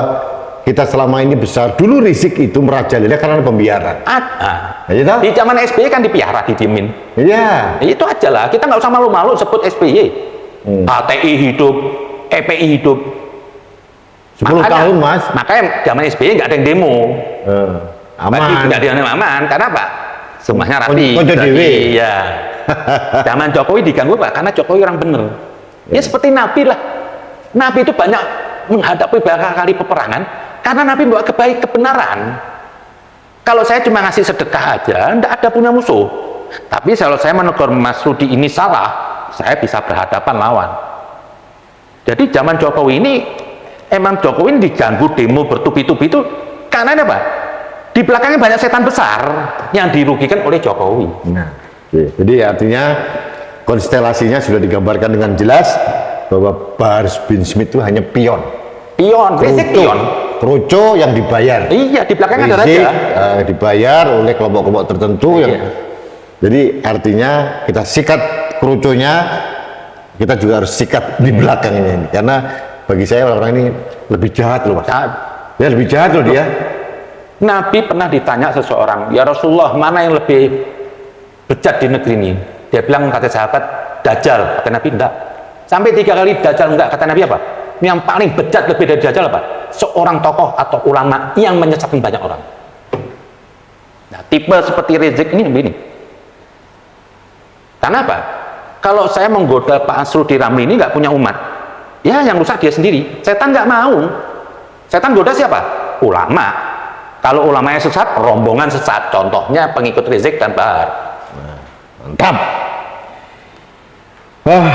kita selama ini besar dulu risik itu merajalela karena pembiaran. Aja tahu? Di zaman SBY kan dipiara, didiemin. Iya. Itu aja lah, kita nggak usah malu-malu sebut SBY. HTI hidup, EPI hidup. 10 tahun Mas. Makanya zaman SBY nggak ada yang demo. Aman. Nggak ada yang aman, karena apa? Semuanya rapi. Konco dewe. Iya. Zaman Jokowi diganggu Pak, karena Jokowi orang bener. Ya seperti Nabi lah. Nabi itu banyak menghadapi banyak kali peperangan, karena Nabi membawa kebenaran. Kalau saya cuma ngasih sedekah aja, nggak ada punya musuh. Tapi kalau saya menegur Mas Rudi ini salah, saya bisa berhadapan lawan. Jadi zaman Jokowi ini, emang Jokowi ini diganggu demo bertubi-tubi itu, karena apa? Di belakangnya banyak setan besar yang dirugikan oleh Jokowi. Nah, jadi artinya konstelasinya sudah digambarkan dengan jelas bahwa Bahar bin Smith itu hanya pion. Pion, basic pion. Kroco yang dibayar. Iya, di belakangnya ada Basic, raja. dibayar oleh kelompok-kelompok tertentu yang. Iya. Jadi artinya kita sikat kroconya, kita juga harus sikat di belakangnya ini. Karena bagi saya orang-orang ini lebih jahat loh Mas. Ya lebih jahat loh dia. Nabi pernah ditanya seseorang, ya Rasulullah, mana yang lebih bejat di negeri ini? Dia bilang, kata sahabat, Dajjal. Kata Nabi, enggak. Sampai 3 kali Dajjal enggak, kata Nabi apa? Yang paling bejat lebih dari Dajjal apa? seorang tokoh atau ulama yang menyesatkan banyak orang. Nah, tipe seperti Rizik ini begini. Kenapa? Kalau saya menggoda Pak Asrudi Ramli ini nggak punya umat, ya yang rusak dia sendiri. Setan nggak mau. Setan goda siapa? Ulama. Kalau ulamanya sesat, rombongan sesat. Contohnya pengikut Rizik dan Bahar. Nah, mantap. Wah,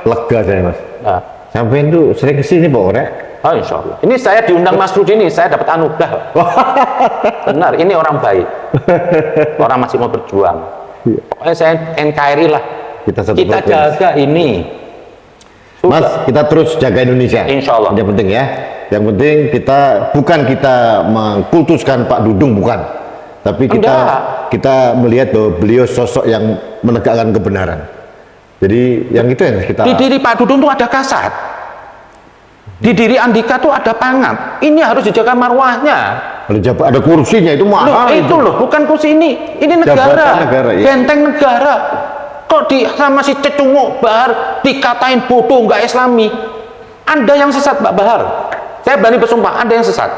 lega saya Mas. Nah, Sampai itu sering kesini Pak Orek. oh, insya Allah. Ini saya diundang Mas Rudi ini, saya dapat anugerah. Benar, ini orang baik. Orang masih mau berjuang. Pokoknya saya NKRI lah. Kita Jaga ini. Sudah. Mas, kita terus jaga Indonesia. Insya Allah. Yang penting ya. Yang penting bukan kita mengkultuskan Pak Dudung, bukan. Tapi kita melihat bahwa beliau sosok yang menegakkan kebenaran. Jadi yang itu yang kita. Di diri Pak Dudung tuh ada kasat. Di diri Andika tuh ada pangap. Ini harus dijaga marwahnya. Ada kursinya itu mahal. Loh, itu loh, bukan kursi ini. Ini negara. Negara, ya. Benteng negara. Kok sama si Cecunguk Bahar dikatain bodoh, nggak Islami? Anda yang sesat, Pak Bahar. Saya berani bersumpah, Anda yang sesat.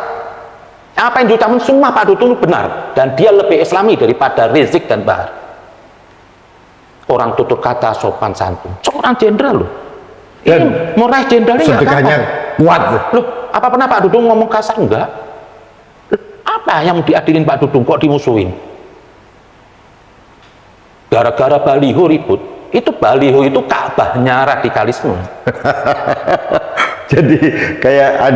Apa yang diucapkan semua Pak Dudung benar, dan dia lebih Islami daripada Rizik dan Bahar. Orang tutur kata sopan santun, seorang jenderal loh. Dan ini mau raih jenderalnya nggak sedekahnya kuat. Loh, apa pernah Pak Dudung ngomong kasar? Enggak. Apa yang diadilin Pak Dudung kok dimusuhin? Gara-gara baliho ribut. Itu baliho itu Ka'bahnya radikalisme. Jadi kayak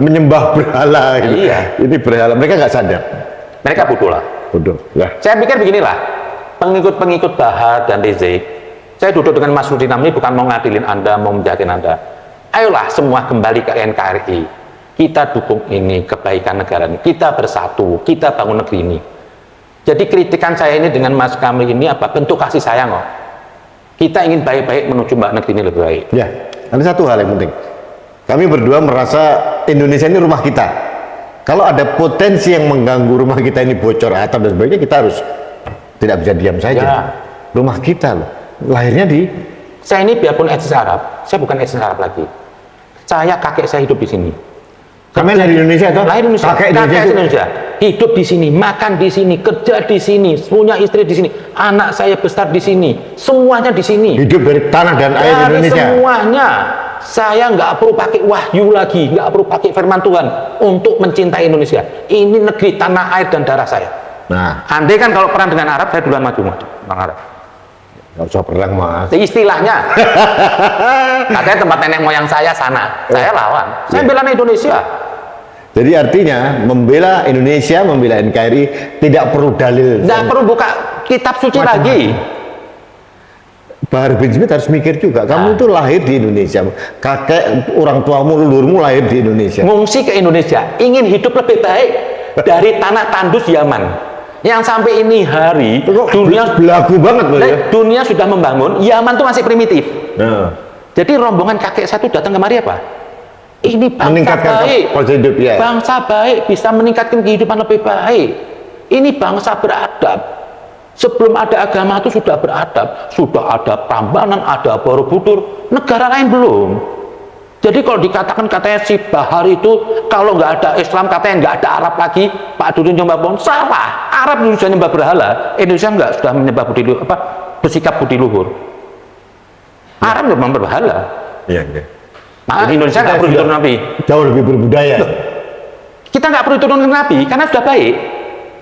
menyembah berhala gitu. Iya. Ini berhala, mereka nggak sadar. Mereka bodoh lah. Bodoh. Lah. Saya pikir beginilah, pengikut-pengikut Bahar dan Rizik, saya duduk dengan Mas Rudi Ramli bukan mau ngadilin Anda, mau menjahatin Anda. Ayolah semua kembali ke NKRI. Kita dukung ini, kebaikan negara ini. Kita bersatu, kita bangun negeri ini. Jadi kritikan saya ini dengan Mas Kamli ini apa? Bentuk kasih sayang kok. Kita ingin baik-baik menuju negeri ini lebih baik. Ya, ada satu hal yang penting. Kami berdua merasa Indonesia ini rumah kita. Kalau ada potensi yang mengganggu rumah kita ini bocor atap dan sebagainya, kita harus tidak bisa diam saja. Ya. Rumah kita loh. Lahirnya di. Saya ini biarpun etnis Arab, saya bukan etnis Arab lagi. Kakek saya hidup di sini. Kami lahir di Indonesia toh? Lahir di Indonesia. Kakek Indonesia. Hidup di sini, makan di sini, kerja di sini, punya istri di sini, anak saya besar di sini, semuanya di sini. Hidup dari tanah dan air Indonesia. Semuanya. Saya nggak perlu pakai wahyu lagi, nggak perlu pakai firman Tuhan untuk mencintai Indonesia. Ini negeri, tanah air dan darah saya. Nah, andai kan kalau perang dengan Arab, saya duluan maju perang Arab. nggak usah perang Mas. Istilahnya, katanya tempat nenek moyang saya sana, saya lawan. Saya bela Indonesia. Jadi artinya membela Indonesia, membela NKRI tidak perlu dalil. Tidak perlu buka kitab suci lagi. Bahar bin Smith harus mikir juga, kamu itu lahir di Indonesia, kakek orang tuamu, leluhurmu lahir di Indonesia. Ngungsi ke Indonesia, ingin hidup lebih baik dari tanah tandus Yaman. Yang sampai ini hari dunia belagu banget loh ya. Dunia sudah membangun, Yaman tuh masih primitif. Nah. Jadi rombongan kakek saya itu datang kemari apa? Ini bangsa baik, hidup, ya. Bangsa baik bisa meningkatkan kehidupan lebih baik. Ini bangsa beradab. Sebelum ada agama itu sudah beradab, sudah ada Prambanan, ada Borobudur, negara lain belum. Jadi kalau dikatakan katanya si Bahar itu kalau nggak ada Islam katanya nggak ada Arab lagi, Pak Dudung nyembah pohon, salah. Arab dulu sudah nyembah berhala, Indonesia nggak sudah menyembah bersikap budi luhur. Arab belum berhala. Iya. Nah, Indonesia nggak perlu diturunkan Nabi. Jauh lebih berbudaya. Loh, kita nggak perlu diturunkan Nabi karena sudah baik.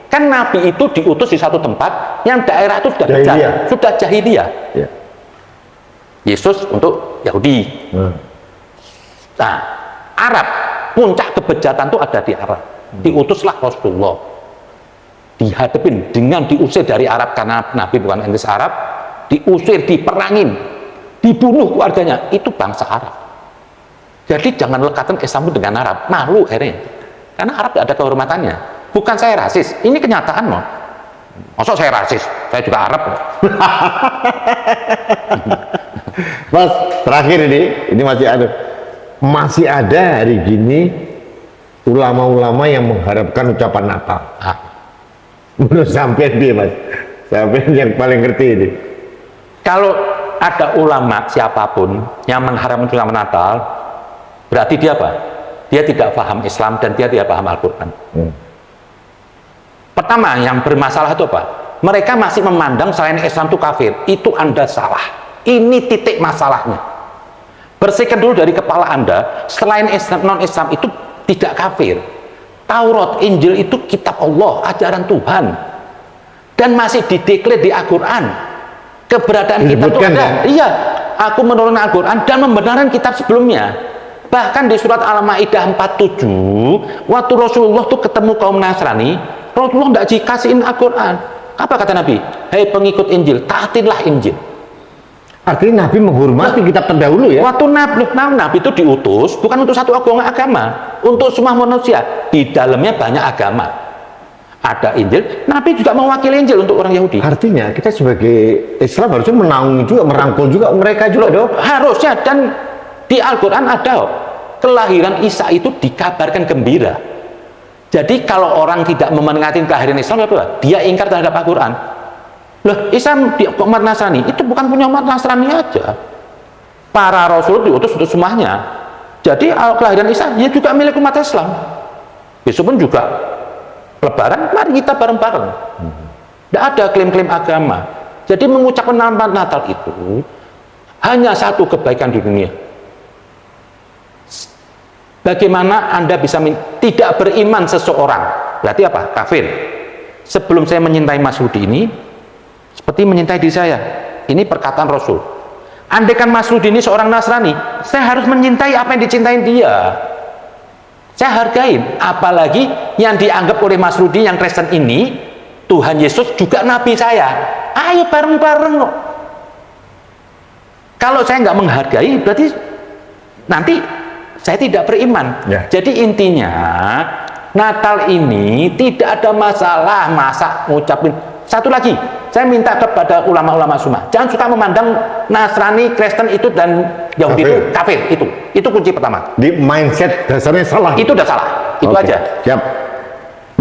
Kan Nabi itu diutus di satu tempat yang daerah itu sudah jahiliyah. Ya. Yesus untuk Yahudi. Nah, Arab, puncak kebejatan itu ada di Arab. Diutuslah Rasulullah. Dihadapin dengan diusir dari Arab karena Nabi bukan etnis Arab, diusir, diperangin, dibunuh keluarganya. Itu bangsa Arab. Jadi jangan lekatkan Islam dengan Arab. Malu akhirnya. Karena Arab tidak ada kehormatannya. Bukan saya rasis, ini kenyataan loh. Masa saya rasis? Saya juga Arab. Mas, terakhir ini masih ada hari gini ulama-ulama yang mengharapkan ucapan Natal. Menurut sampean dia Mas, sampean yang paling ngerti ini. Kalau ada ulama siapapun yang mengharapkan ucapan Natal, berarti dia apa? dia tidak paham Islam dan dia tidak paham Al-Quran. Pertama, yang bermasalah itu apa? Mereka masih memandang selain Islam itu kafir. Itu Anda salah. Ini titik masalahnya. Bersihkan dulu dari kepala Anda, selain Islam, non-Islam itu tidak kafir. Taurat, Injil itu kitab Allah, ajaran Tuhan. Dan masih dideklar di Al-Quran. Keberadaan kitab itu ada. Iya, aku menurunkan Al-Quran dan membenarkan kitab sebelumnya. Bahkan di surat Al-Maidah 47, waktu Rasulullah tuh ketemu kaum Nasrani, Rasulullah tidak dikasihin Al-Quran. Apa kata Nabi? Hei pengikut Injil, taatilah Injil. Artinya Nabi menghormati kitab terdahulu ya? Waktu Nabi itu diutus, bukan untuk satu agama, untuk semua manusia. Di dalamnya banyak agama. Ada Injil, Nabi juga mewakili Injil untuk orang Yahudi. Artinya kita sebagai Islam harusnya menaungi juga, merangkul juga mereka juga dong. Harusnya, dan di Al-Quran ada kelahiran Isa itu dikabarkan gembira. Jadi kalau orang tidak memeringati kelahiran Islam, apa? Dia ingkar terhadap Al-Quran. Loh, Islam di umat Nasrani itu bukan punya umat Nasrani aja. Para Rasul diutus untuk semuanya. Jadi kelahiran Isa ya juga milik umat Islam. Besok pun juga Lebaran, mari kita bareng-bareng. Tidak ada klaim-klaim agama. Jadi mengucapkan selamat Natal itu hanya satu kebaikan di dunia. Bagaimana Anda bisa tidak beriman seseorang? Berarti apa? Kafir. Sebelum saya menyintai Mas Rudi ini, seperti menyintai diri saya. Ini perkataan Rasul. Andaikan Mas Rudi ini seorang Nasrani, saya harus mencintai apa yang dicintai dia. Saya hargain. Apalagi yang dianggap oleh Mas Rudi yang Kristen ini, Tuhan Yesus juga Nabi saya. Ayo bareng-bareng kok. Kalau saya nggak menghargai, berarti nanti saya tidak beriman. Ya. Jadi intinya Natal ini tidak ada masalah masa ngucapin. Satu lagi, saya minta kepada ulama-ulama semua, jangan suka memandang Nasrani, Kristen itu dan Yahudi itu kafir. Itu kunci pertama. Di mindset dasarnya salah. Itu udah salah. Itu aja. Siap.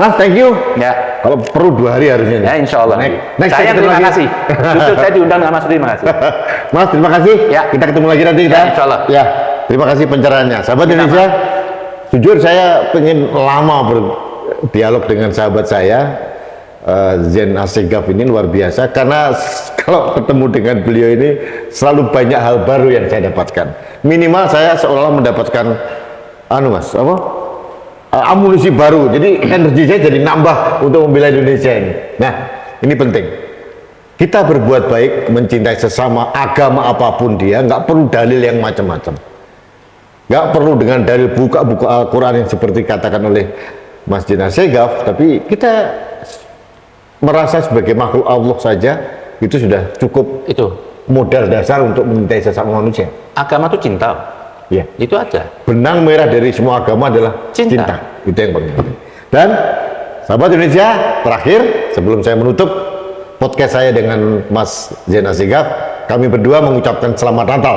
Mas, thank you. Ya. Kalau perlu 2 hari harusnya. Ya, insya Allah. Next Saya terima kasih. Justru saya diundang sama Mas, terima kasih. Mas, terima kasih. Ya. Kita ketemu lagi nanti. Ya, insya Allah. Ya. Terima kasih pencerahannya. Sahabat Indonesia, jujur saya pengen lama berdialog dengan sahabat saya, Zain Assegaf ini luar biasa, karena kalau ketemu dengan beliau ini selalu banyak hal baru yang saya dapatkan. Minimal saya seolah mendapatkan amunisi baru, jadi energi saya jadi nambah untuk membela Indonesia ini. Nah, ini penting. Kita berbuat baik, mencintai sesama, agama apapun dia, nggak perlu dalil yang macam-macam. Nggak perlu dengan dalil buka-buka Al-Quran yang seperti katakan oleh Mas Zain Assegaf, tapi kita merasa sebagai makhluk Allah saja itu sudah cukup, itu modal dasar untuk mencintai sesama manusia. Agama itu cinta. Ya. Itu aja. Benang merah dari semua agama adalah cinta. Itu yang paling penting. Dan sahabat Indonesia, terakhir sebelum saya menutup podcast saya dengan Mas Zain Assegaf, kami berdua mengucapkan selamat Natal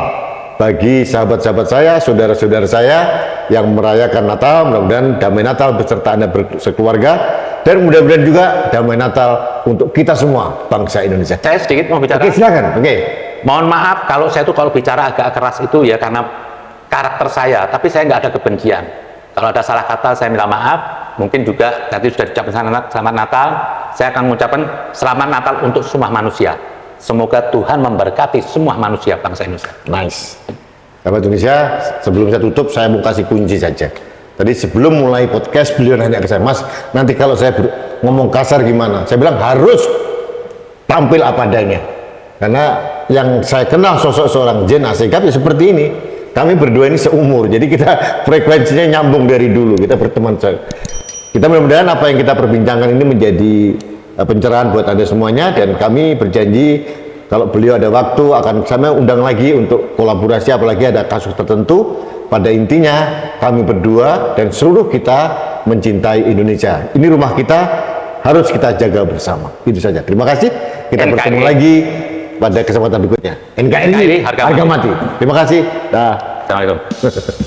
bagi sahabat-sahabat saya, saudara-saudara saya yang merayakan Natal. Mudah-mudahan damai Natal beserta Anda sekeluarga, dan mudah-mudahan juga damai Natal untuk kita semua, bangsa Indonesia. Saya sedikit mau bicara. Oke, silakan. Oke. Mohon maaf kalau saya tuh kalau bicara agak keras itu ya karena karakter saya, tapi saya nggak ada kebencian. Kalau ada salah kata saya minta maaf. Mungkin juga nanti sudah diucapkan selamat Natal, saya akan mengucapkan selamat Natal untuk semua manusia. Semoga Tuhan memberkati semua manusia bangsa Indonesia. Nice. Sahabat Indonesia, sebelum saya tutup, saya mau kasih kunci saja. Tadi sebelum mulai podcast, beliau nanya ke saya, Mas, nanti kalau saya ngomong kasar gimana? Saya bilang harus tampil apa adanya. Karena yang saya kenal sosok seorang Zain Assegaf ya seperti ini. Kami berdua ini seumur, jadi kita frekuensinya nyambung dari dulu. Kita berteman. Kita mudah-mudahan apa yang kita perbincangkan ini menjadi pencerahan buat Anda semuanya, dan kami berjanji kalau beliau ada waktu akan saya undang lagi untuk kolaborasi, apalagi ada kasus tertentu. Pada intinya kami berdua dan seluruh kita mencintai Indonesia. Ini rumah kita, harus kita jaga bersama. Itu saja. Terima kasih. Kita NKRI. bertemu lagi pada kesempatan berikutnya. NKRI harga mati. Terima kasih. Dah. Assalamualaikum.